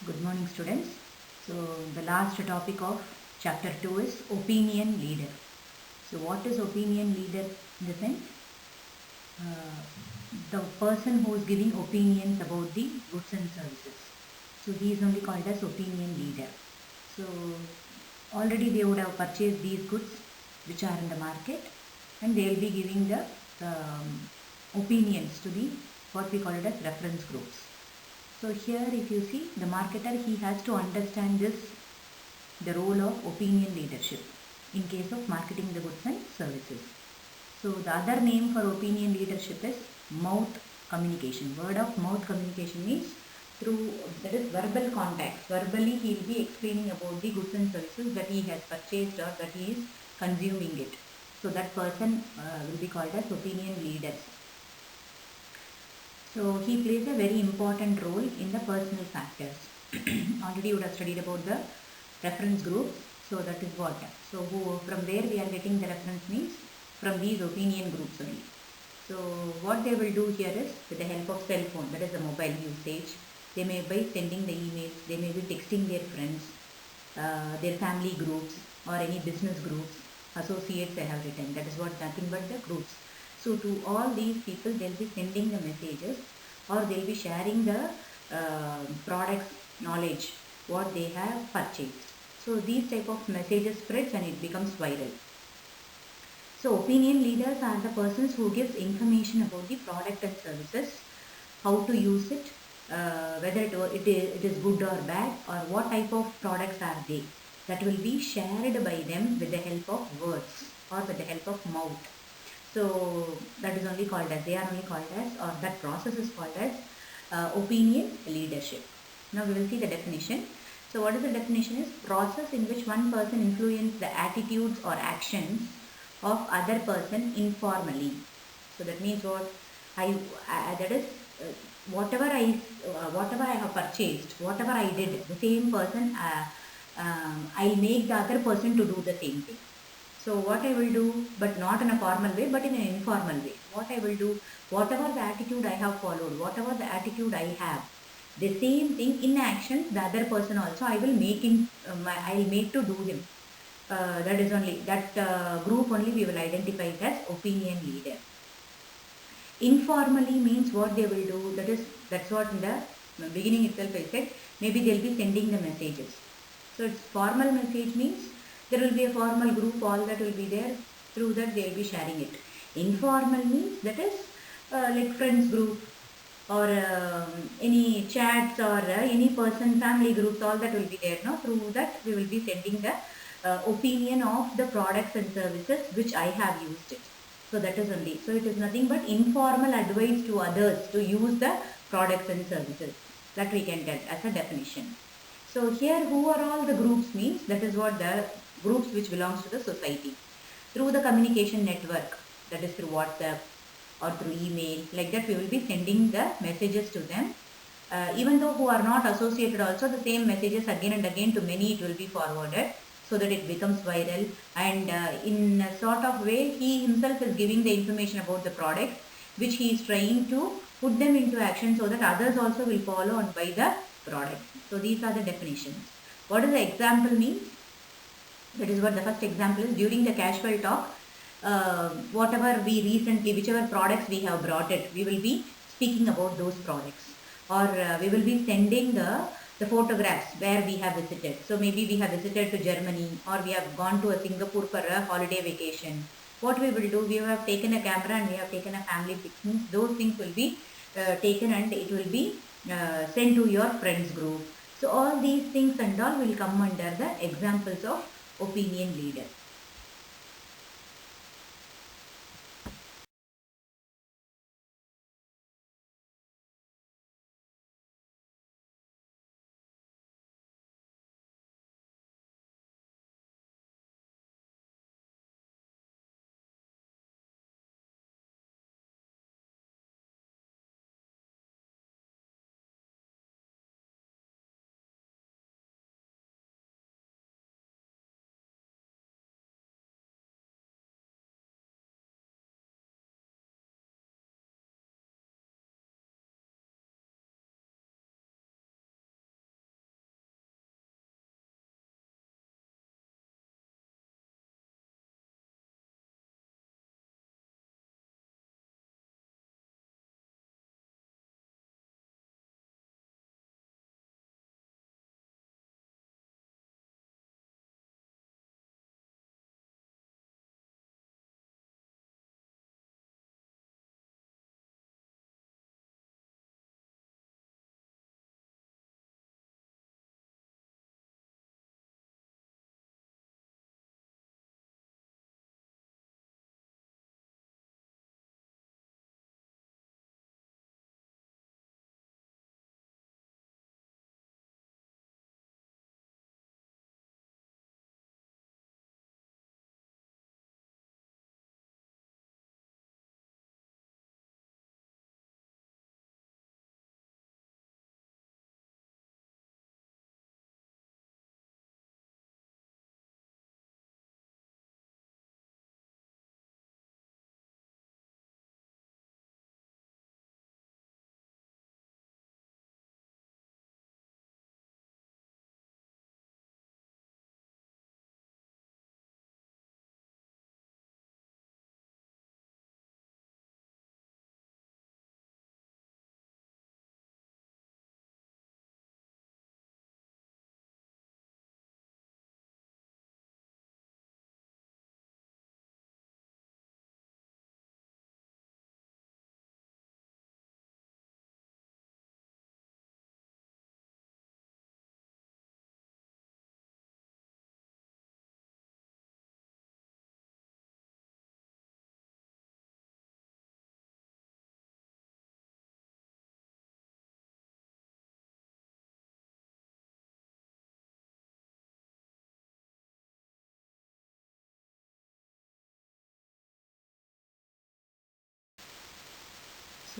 Good morning, students. So, the last topic of chapter 2 is opinion leader. So, what is opinion leader in the sense? The person who is giving opinions about the goods and services. So, he is only called as opinion leader. So, already they would have purchased these goods which are in the market and they will be giving the opinions to the what we call it as reference groups. So here if you see the marketer, he has to understand this, the role of opinion leadership in case of marketing the goods and services. So the other name for opinion leadership is mouth communication. Word of mouth communication means through, that is verbal contacts. Verbally he will be explaining about the goods and services that he has purchased or that he is consuming it. So that person will be called as opinion leaders. So he plays a very important role in the personal factors. Already you would have studied about the reference group. So that is what. So from where we are getting the reference means from these opinion groups only. So what they will do here is with the help of cell phone, that is the mobile usage. They may be sending the emails, they may be texting their friends, their family groups or any business groups, associates I have written. That is what, nothing but the groups. So to all these people, they'll be sending the messages or they'll be sharing the products knowledge, what they have purchased. So these type of messages spreads and it becomes viral. So opinion leaders are the persons who gives information about the product and services, how to use it, whether it is good or bad, or what type of products are they. That will be shared by them with the help of words or with the help of mouth. So that is only called as, they are only called as, or that process is called as opinion leadership. Now we will see the definition. So what is the definition is process in which one person influences the attitudes or actions of other person informally. So that means what that is whatever I have purchased, whatever I did, the same person I'll make the other person to do the same thing. So what I will do, but not in a formal way, but in an informal way. What I will do, whatever the attitude I have followed, whatever the attitude I have, the same thing in action, the other person also I will make him, I'll make to do him. That is only, that group only we will identify as opinion leader. Informally means what they will do, that's what in the beginning itself I said, maybe they'll be sending the messages. So it's formal message means there will be a formal group, all that will be there, through that they will be sharing it. Informal means that is like friends group or any chats or any person, family groups, all that will be there. No, through that we will be sending the opinion of the products and services which I have used it. So that is only. So it is nothing but informal advice to others to use the products and services. That we can get as a definition. So here who are all the groups means, that is what the groups which belongs to the society. Through the communication network, that is through WhatsApp or through email, like that we will be sending the messages to them. Even though who are not associated also, the same messages again and again to many it will be forwarded so that it becomes viral, and in a sort of way he himself is giving the information about the product which he is trying to put them into action so that others also will follow and buy the product. So these are the definitions. What does the example mean? That is what the first example is. During the casual talk, whatever we recently, whichever products we have brought it, we will be speaking about those products, or we will be sending the photographs where we have visited. So maybe we have visited to Germany, or we have gone to a Singapore for a holiday vacation. What we will do, we have taken a camera and we have taken a family picnic. Those things will be taken and it will be sent to your friends group. So all these things and all will come under the examples of opinion leader.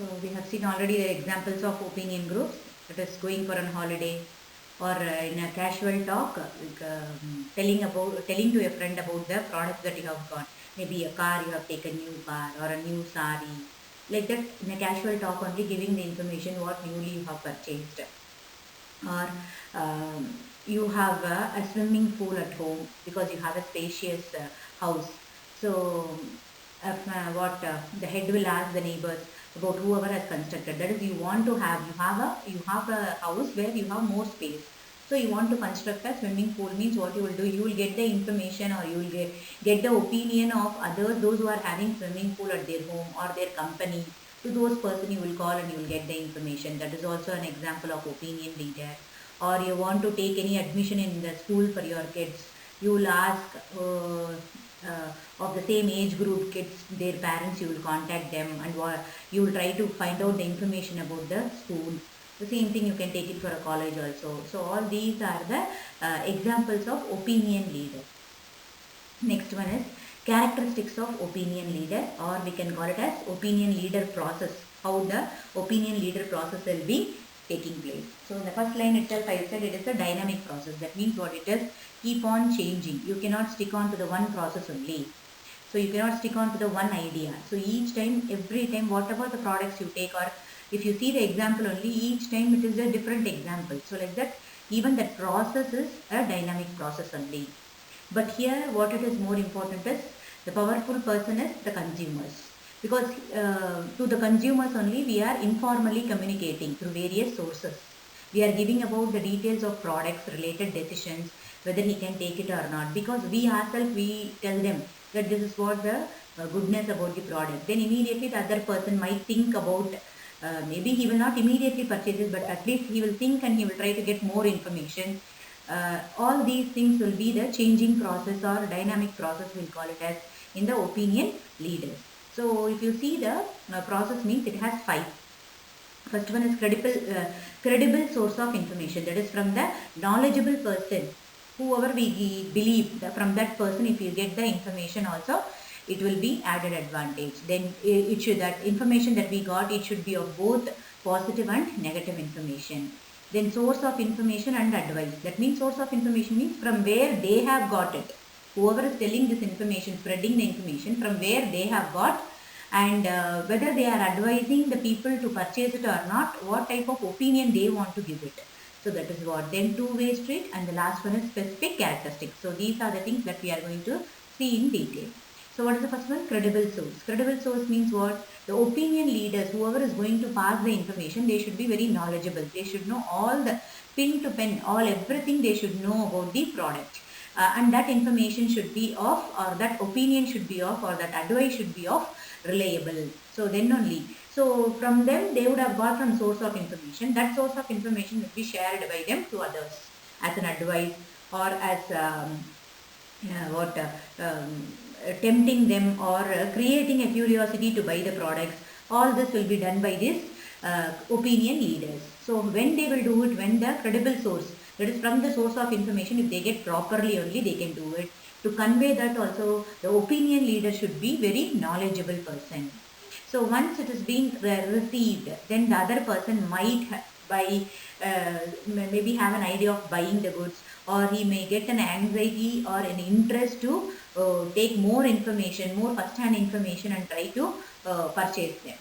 So we have seen already the examples of opinion groups, that is going for an holiday or in a casual talk, like, telling to a friend about the products that you have got. Maybe a car, you have taken new car or a new sari. Like that, in a casual talk only giving the information what newly you have purchased. Or you have a swimming pool at home because you have a spacious house. So what the head will ask the neighbors about whoever has constructed. That is, you want to have you have a house where you have more space. So you want to construct a swimming pool means what you will do, you will get the information or you will get the opinion of others, those who are having swimming pool at their home or their company. To those person you will call and you will get the information. That is also an example of opinion leader. Or you want to take any admission in the school for your kids, you will ask of the same age group kids, their parents, you will contact them and you will try to find out the information about the school. The same thing you can take it for a college also. So all these are the examples of opinion leader. Next one is characteristics of opinion leader, or we can call it as opinion leader process. How the opinion leader process will be taking place. So in the first line itself I said it is a dynamic process. That means what it is, keep on changing. You cannot stick on to the one process only. So you cannot stick on to the one idea. So each time, every time, whatever the products you take, or if you see the example only, each time it is a different example. So like that, even that process is a dynamic process only. But here what it is more important is the powerful person is the consumers. Because to the consumers only we are informally communicating through various sources. We are giving about the details of products, related decisions, whether he can take it or not. Because we ourselves, we tell them that this is what the goodness about the product. Then immediately the other person might think about, maybe he will not immediately purchase it, but at least he will think and he will try to get more information. All these things will be the changing process or dynamic process, we'll call it as, in the opinion leaders. So if you see the process means it has 5. First one is credible source of information. That is from the knowledgeable person. Whoever we believe that from that person, if you get the information also, it will be added advantage. Then it should, that information that we got, it should be of both positive and negative information. Then source of information and advice. That means source of information means from where they have got it. Whoever is telling this information, spreading the information, from where they have got, and whether they are advising the people to purchase it or not, what type of opinion they want to give it. So that is what. Then two-way street, and the last one is specific characteristics. So these are the things that we are going to see in detail. So what is the first one? Credible source. Credible source means what? The opinion leaders, whoever is going to pass the information, they should be very knowledgeable. They should know all the pin to pin, all everything they should know about the product. And that information should be of, or that opinion should be of, or that advice should be of reliable. So then only. So from them they would have got from source of information. That source of information will be shared by them to others as an advice, or as what tempting them, or creating a curiosity to buy the products. All this will be done by these opinion leaders. So when they will do it, when the credible source, that is from the source of information, if they get properly only they can do it. To convey that also, the opinion leader should be very knowledgeable person. So once it is being received, then the other person might buy, maybe have an idea of buying the goods, or he may get an anxiety or an interest to take more information, more first-hand information, and try to purchase them.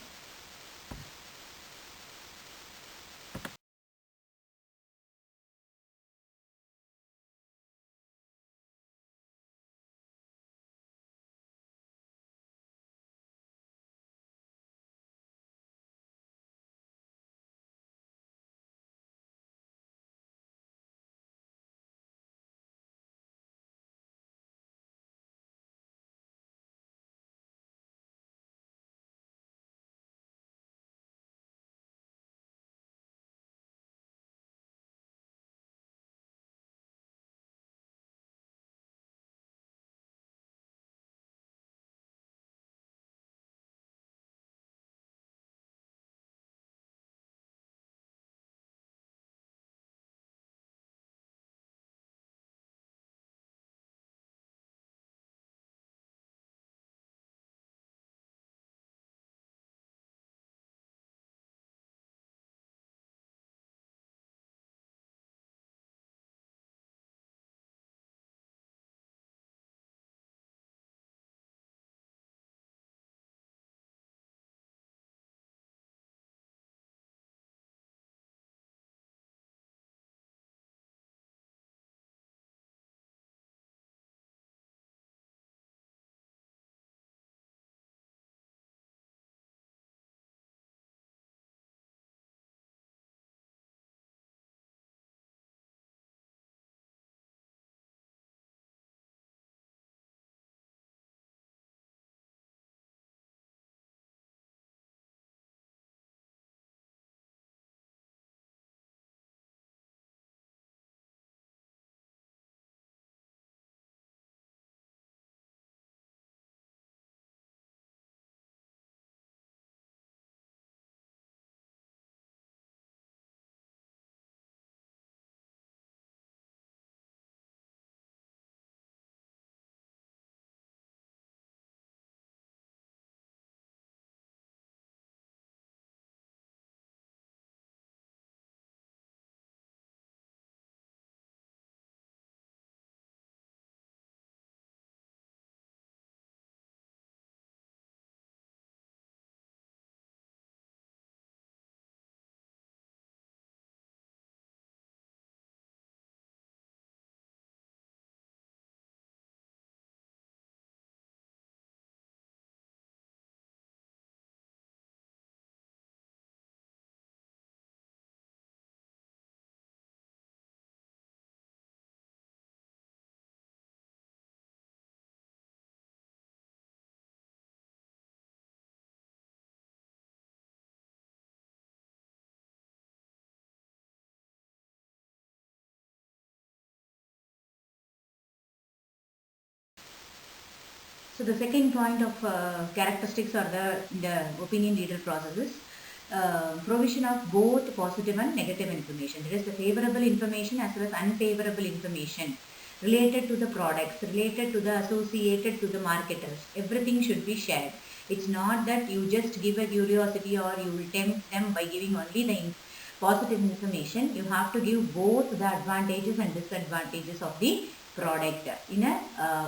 So the second point of characteristics or the opinion leader process is provision of both positive and negative information. There is the favorable information as well as unfavorable information related to the products, related to the associated to the marketers. Everything should be shared. It's not that you just give a curiosity or you will tempt them by giving only the positive information. You have to give both the advantages and disadvantages of the product in a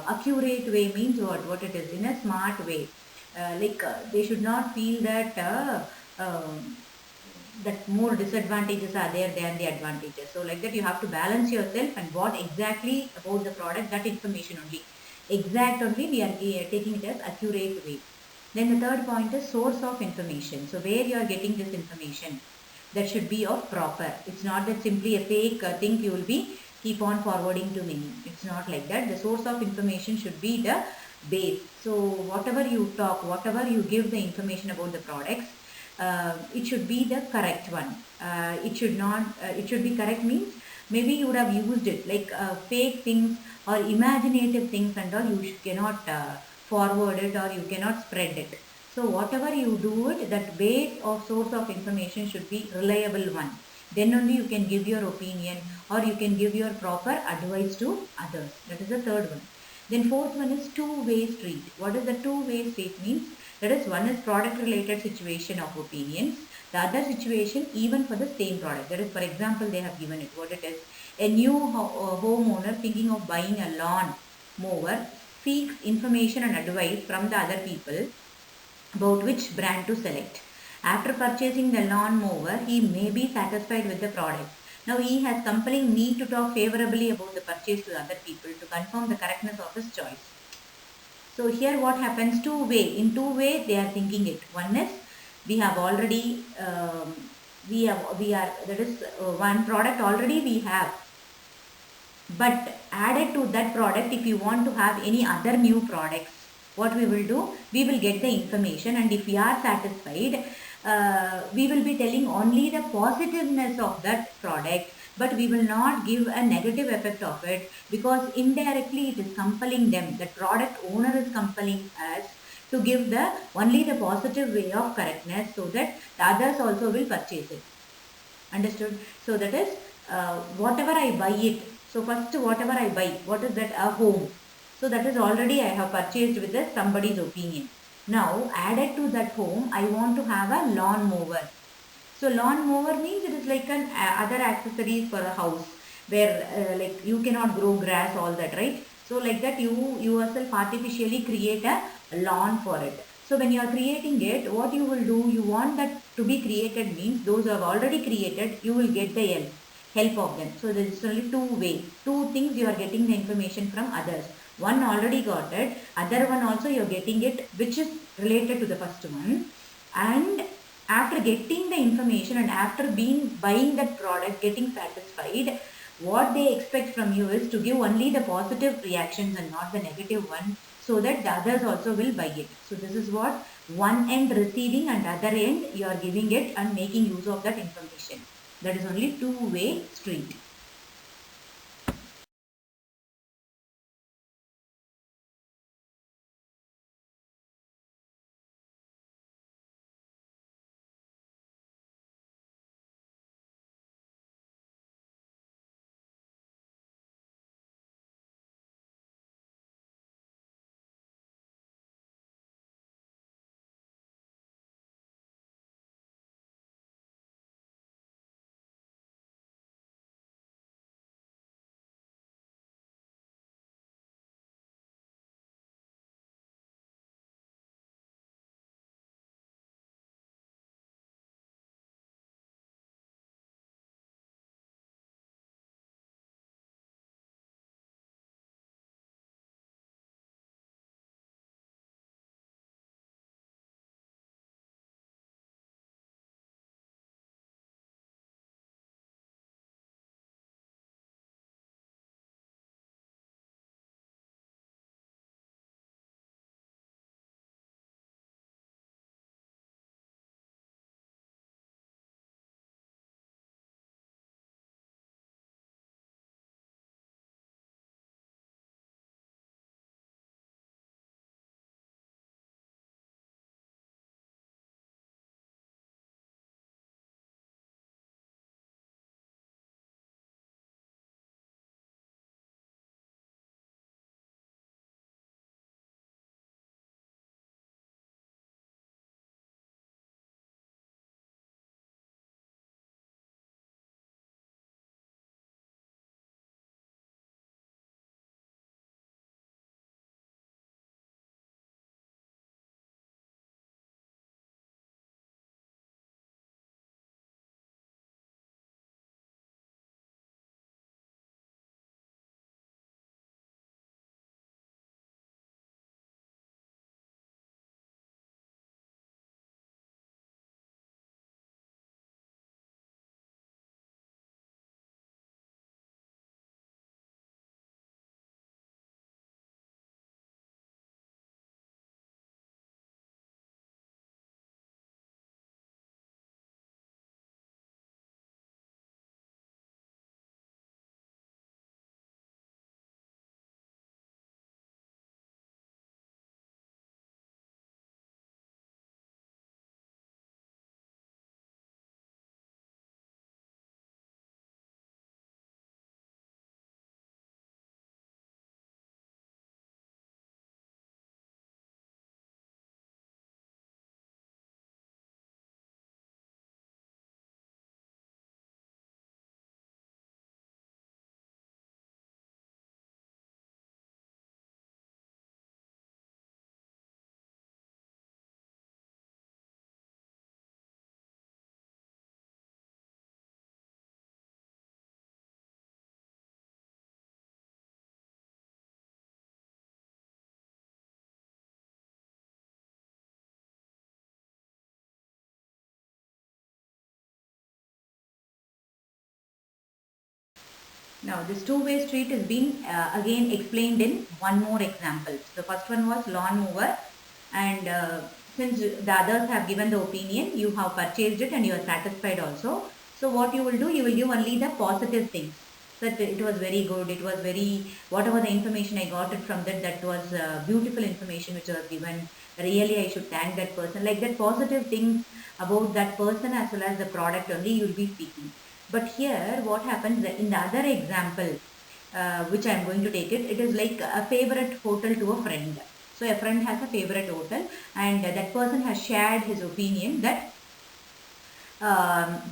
accurate way. Means what it is, in a smart way. They should not feel that that more disadvantages are there than the advantages. So like that you have to balance yourself and what exactly about the product, that information only. Exact only we are taking it as accurate way. Then the third point is source of information. So where you are getting this information, that should be of proper. It's not that simply a fake thing you will be keep on forwarding to many. It's not like that. The source of information should be the base. So whatever you talk, whatever you give the information about the products, it should be the correct one. It should not. It should be correct means maybe you would have used it like fake things or imaginative things and all. You cannot forward it or you cannot spread it. So whatever you do it, that base or source of information should be reliable one. Then only you can give your opinion or you can give your proper advice to others. That is the third one. Then fourth one is two-way street. What is the two-way street means? That is, one is product related situation of opinions. The other situation even for the same product. That is, for example, they have given it what it is. A new homeowner thinking of buying a lawn mower seeks information and advice from the other people about which brand to select. After purchasing the lawn mower, he may be satisfied with the product. Now he has compelling need to talk favorably about the purchase to other people to confirm the correctness of his choice. So here what happens, two way. In two way they are thinking it. One is we have already we are that is one product already we have, but added to that product, if you want to have any other new products, what we will do, we will get the information, and if we are satisfied, we will be telling only the positiveness of that product, but we will not give a negative effect of it, because indirectly it is compelling them. The product owner is compelling us to give the only the positive way of correctness, so that the others also will purchase it. Understood? So that is whatever I buy it. So first whatever I buy, what is that? A home. So that is already I have purchased with somebody's opinion. Now added to that home, I want to have a lawn mower. So lawn mower means it is like an other accessories for a house where like you cannot grow grass, all that, right? So like that you yourself artificially create a lawn for it. So when you are creating it, what you will do, you want that to be created means those who have already created, you will get the help of them. So there is only two way, two things you are getting the information from others. One already got it, other one also you are getting it, which is related to the first one. And after getting the information and after being buying that product, getting satisfied, what they expect from you is to give only the positive reactions and not the negative one, so that the others also will buy it. So this is what, one end receiving and other end you are giving it and making use of that information. That is only two-way street. Now, this two-way street has been again explained in one more example. The first one was lawn mower, and since the others have given the opinion, you have purchased it and you are satisfied also. So, what you will do, you will give only the positive things. That it was very good, it was very, whatever the information I got it from that, that was beautiful information which was given. Really, I should thank that person. Like that, positive things about that person as well as the product only you will be speaking. But here, what happens in the other example, which I am going to take it, it is like a favorite hotel to a friend. So a friend has a favorite hotel, and that person has shared his opinion that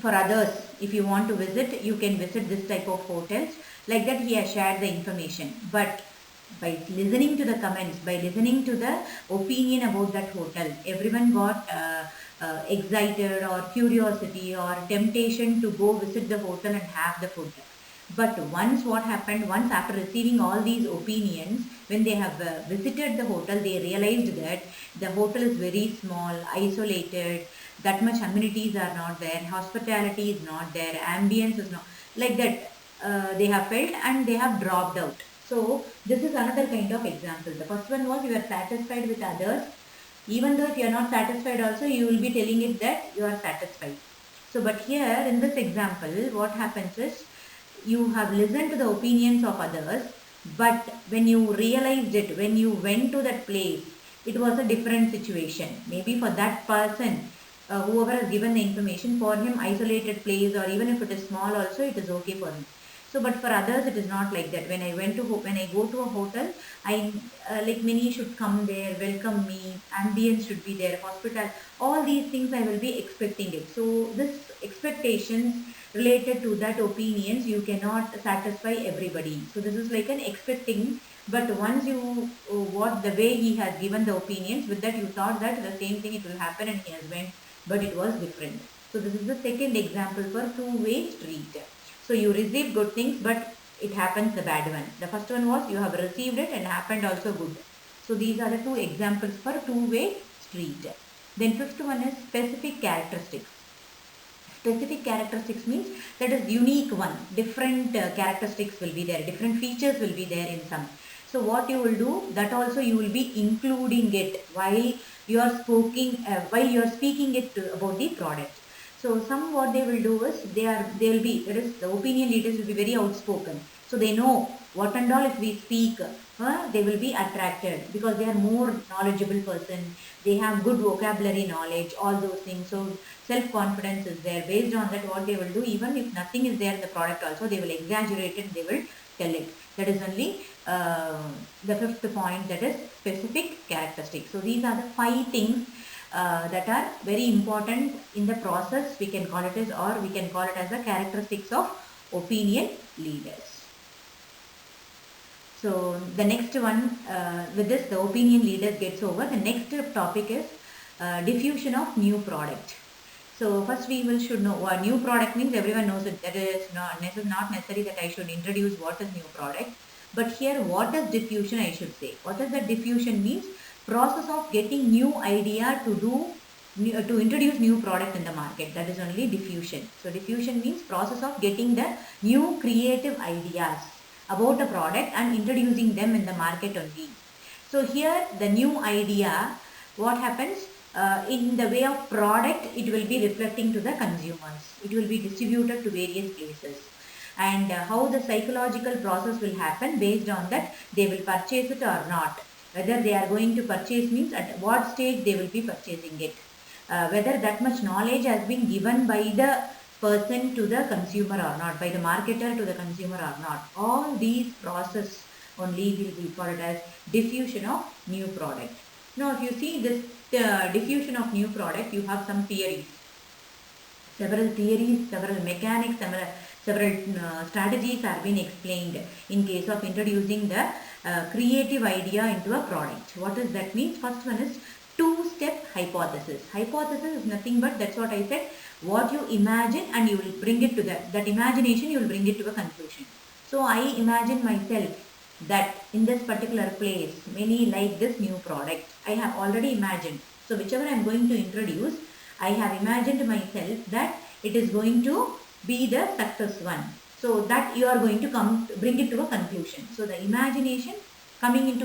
for others, if you want to visit, you can visit this type of hotels. Like that, he has shared the information. But by listening to the comments, by listening to the opinion about that hotel, everyone got excited or curiosity or temptation to go visit the hotel and have the food. But once what happened, once after receiving all these opinions, when they have visited the hotel, they realized that the hotel is very small, isolated, that much amenities are not there, hospitality is not there, ambience is not, like that they have felt and they have dropped out. So this is another kind of example. The first one was you are satisfied with others. Even though if you are not satisfied also, you will be telling it that you are satisfied. So but here in this example, what happens is you have listened to the opinions of others, but when you realized it, when you went to that place, it was a different situation. Maybe for that person, whoever has given the information, for him isolated place or even if it is small also, it is okay for him. So but for others it is not like that. When I go to a hotel, I like many should come there, welcome me, ambience should be there, hospital, all these things I will be expecting it. So this expectations related to that opinions, you cannot satisfy everybody. So this is like an expecting, but once you what the way he has given the opinions, with that you thought that the same thing it will happen and he has went, but it was different. So this is the second example for two-way street. So you receive good things, but it happens the bad one. The first one was you have received it and happened also good. So these are the two examples for two-way street. Then fifth one is specific characteristics. Specific characteristics means that is unique one. Different characteristics will be there. Different features will be there in some. So what you will do, that also you will be including it while you are speaking it about the product. So some what they will do is they will be, that is the opinion leaders will be very outspoken. So they know what and all if we speak, they will be attracted because they are more knowledgeable person. They have good vocabulary knowledge, all those things. So self-confidence is there. Based on that, what they will do, even if nothing is there in the product also, they will exaggerate it, they will tell it. That is only the fifth point, that is specific characteristics. So these are the 5 things that are very important in the process. We can call it as, or we can call it as the characteristics of opinion leaders. So the next one, with this the opinion leaders gets over. The next topic is diffusion of new product. So first we should know what new product means. Everyone knows it. That is not necessary that I should introduce what is new product. But here, what is diffusion, I should say. What is that diffusion means? Process of getting new idea to introduce new product in the market. That is only diffusion. So diffusion means process of getting the new creative ideas about a product and introducing them in the market only. So here the new idea, what happens? In the way of product, it will be reflecting to the consumers. It will be distributed to various places. And how the psychological process will happen, based on that they will purchase it or not. Whether they are going to purchase means at what stage they will be purchasing it. Whether that much knowledge has been given by the person to the consumer or not, by the marketer to the consumer or not. All these process only will be called as diffusion of new product. Now if you see this diffusion of new product, you have some theories. Several theories, several mechanics, several strategies are being explained in case of introducing the creative idea into a product. What does that mean? First one is two-step hypothesis. Hypothesis is nothing but, that's what I said, what you imagine and you will bring it to that imagination, you will bring it to a conclusion. So I imagine myself that in this particular place, many like this new product. I have already imagined. So whichever I am going to introduce, I have imagined myself that it is going to be the success one. So that you are going to bring it to a conclusion. So the imagination bringing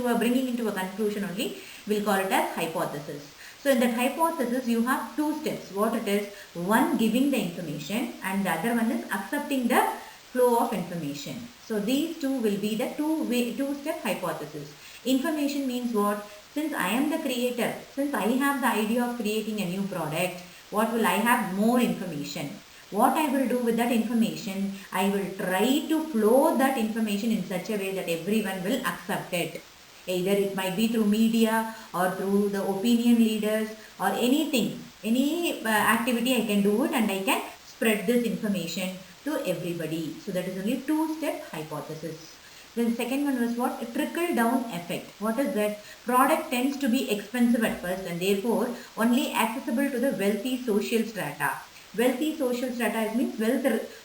into a conclusion only, we'll call it as hypothesis. So in that hypothesis, you have two steps. What it is? One, giving the information, and the other one is accepting the flow of information. So these two will be the two-step hypothesis. Information means what? Since I am the creator, since I have the idea of creating a new product, what will I have? More information. What I will do with that information, I will try to flow that information in such a way that everyone will accept it. Either it might be through media or through the opinion leaders or anything, any activity I can do it, and I can spread this information to everybody. So that is only two-step hypothesis. Then the second one was what? A trickle down effect. What is that? Product tends to be expensive at first and therefore only accessible to the wealthy social strata. Wealthy social strata means those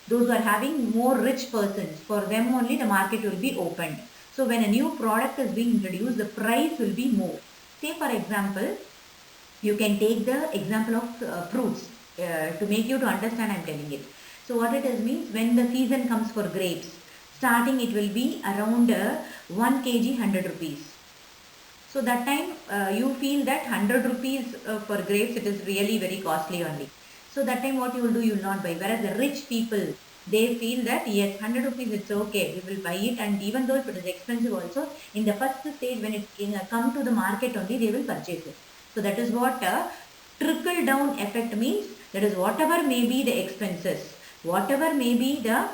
who are having more rich persons. For them only the market will be opened. So when a new product is being introduced, the price will be more. Say for example, you can take the example of fruits to make you to understand I am telling it. So what it is means, when the season comes for grapes, starting it will be around 1 kg 100 rupees. So that time you feel that 100 rupees for grapes, it is really very costly only. So that time what you will do, you will not buy. Whereas the rich people, they feel that yes, 100 rupees it's okay, we will buy it, and even though if it is expensive also, in the first stage when it come to the market only, they will purchase it. So that is what trickle down effect means. That is whatever may be the expenses, whatever may be the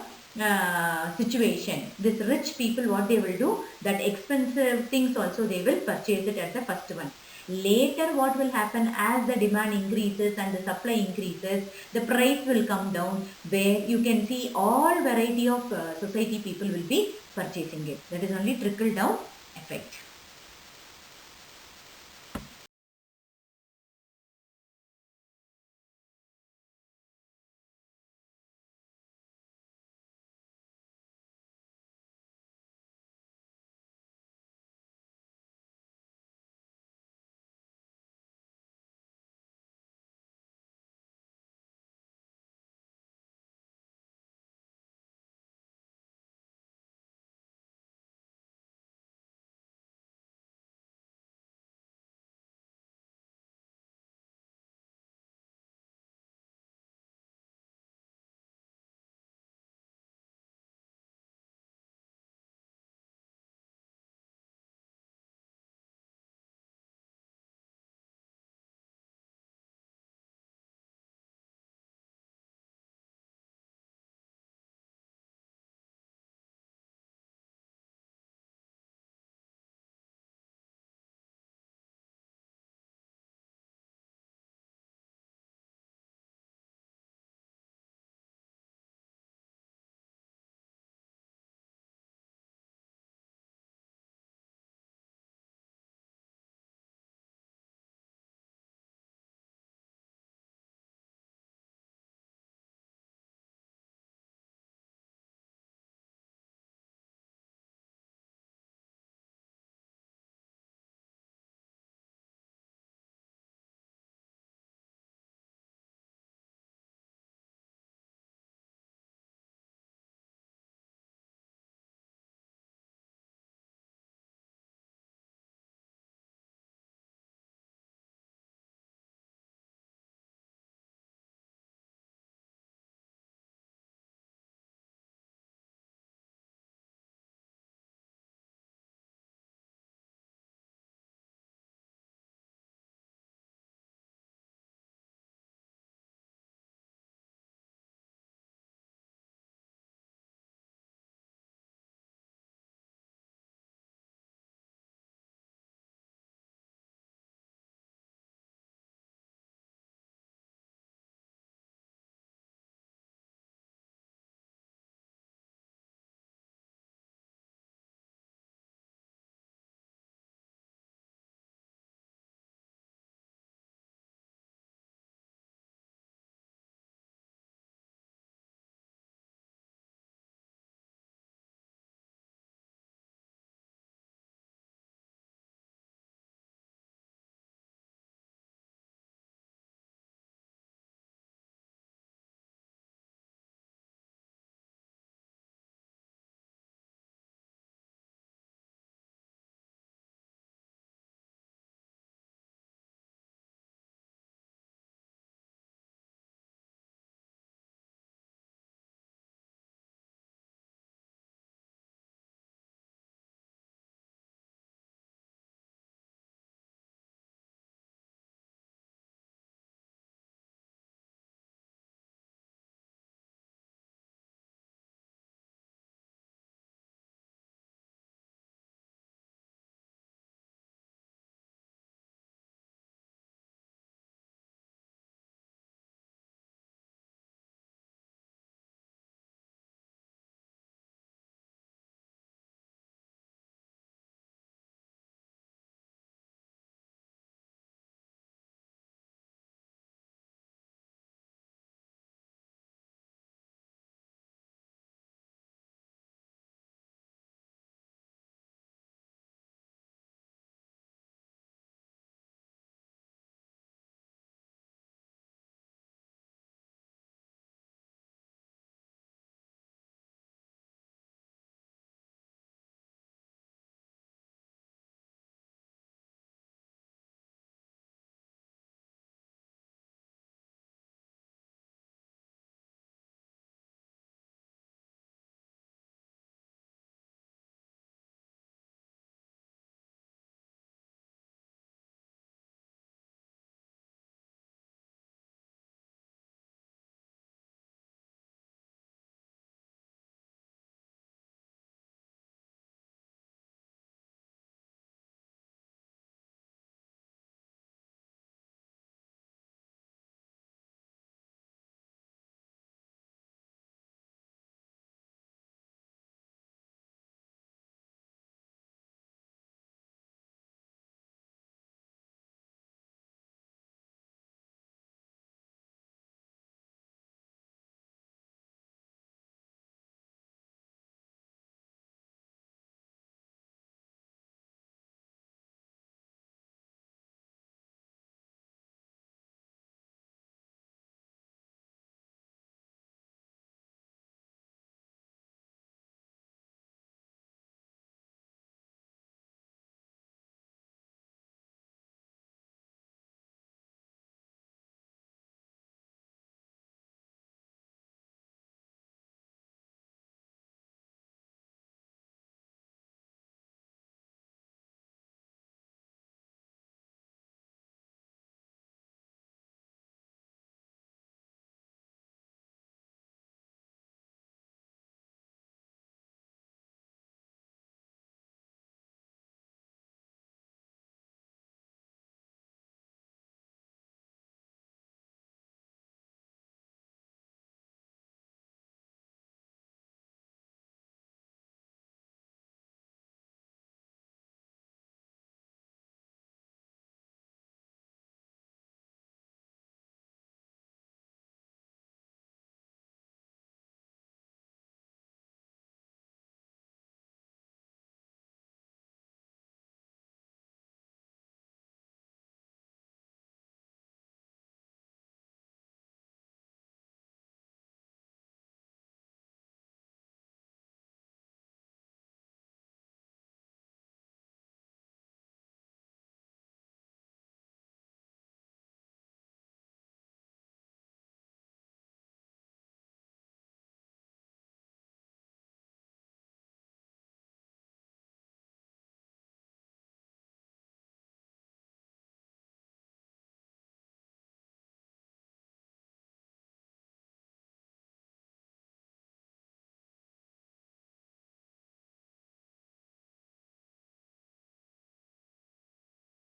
situation, this rich people what they will do, that expensive things also they will purchase it at the first one. Later what will happen, as the demand increases and the supply increases, the price will come down, where you can see all variety of society people will be purchasing it. That is only trickle down effect.